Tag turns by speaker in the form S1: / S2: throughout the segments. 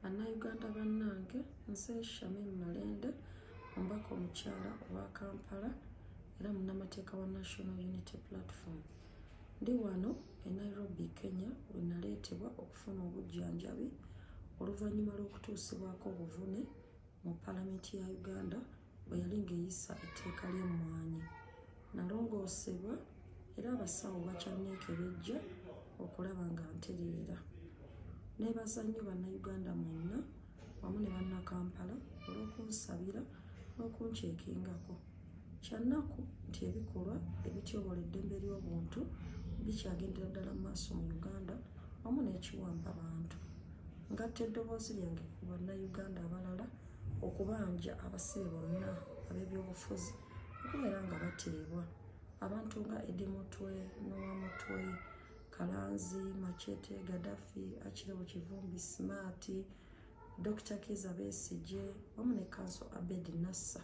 S1: Bannayuganda bannange, nze Shamim Malende, omubaka omukyala owa Kampala era munnamateeka wa National Unity Platform. Ndi wano e Nairobi, Kenya, we naleetebwa okufuna obujjanjabi oluvannyuma lw'okutuusibwako obuvune mu Paalamenti ya Uganda bwe yali ng'eyisa etteeka ly'emmwanyi. Nalongoosebwa era abasawo bakyanneekebejja okulaba nga ntereera. Neebaza nnyo bannayuganda mwenna wamu ne bannakampala olw'okunsabira n'okunkyekingako. Kyannaku nti ebikolwa ebityobola eddembe ly'obuntu bikyagendera ddala mu maaso mu Uganda wamu n'ekiwamba bantu. Ngatta eddoboozi lyange ku bannayuganda abalala okubanja abasibe bonna ab'ebyobufuzi okubeera nga bateebwa. Abantu nga Eddie Mutwe, Noah Mutwe, Kalanzi, Machete, Gaddafi, Achileo Kivumbi, Smart, Dr. Kizza Besigye wamu ne Kanso Abedi Nassa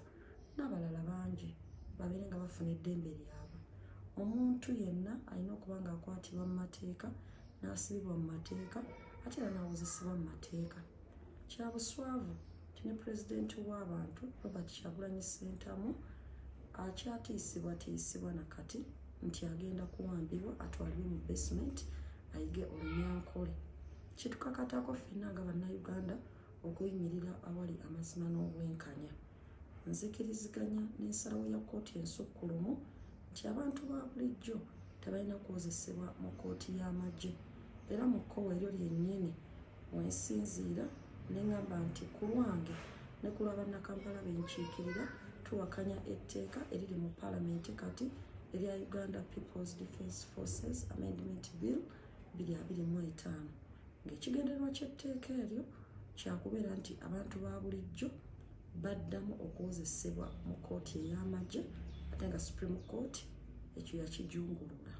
S1: n'abalala bangi babeere nga bafuna eddembe lyabwe. Omuntu yenna alina okuba ng'akwatibwa mu mateeka n'asibibwa mu mateeka ate era n'awozesebwa mu mateeka. Kya buswavu nti ne pulezidenti w'abantu Robert Kyagulanyi Ssentamu akyatiisibwatiisibwa na kati nti agenda kuwambibwa atwalibwe mu basement ayige olunyankole. Kitukakatako ffenna nga bannayuganda okuyimirira awali amazima n'obwenkanya. Nzikiriziganya n'ensalawo ya kkooti ensukkulumu nti abantu ba bulijjo tebalina kwozesebwa mu kkooti y'amagye. Era mu kkowe eryo lyennyini wensinziira ne ŋŋamba nti ku lwange ne ku lwa bannakampala benkiikirira tuwakanya etteeka eriri mu Paalamenti kati erya Uganda People's Defence Forces Amendment Bill 2025. Ng'ekigendererwa ky'etteeka eryo kyakubeera nti abantu ba bulijjo baddamu okwozesebwa mu kkooti ey'amagye ate nga Supreme Court ekyo yakijungulula.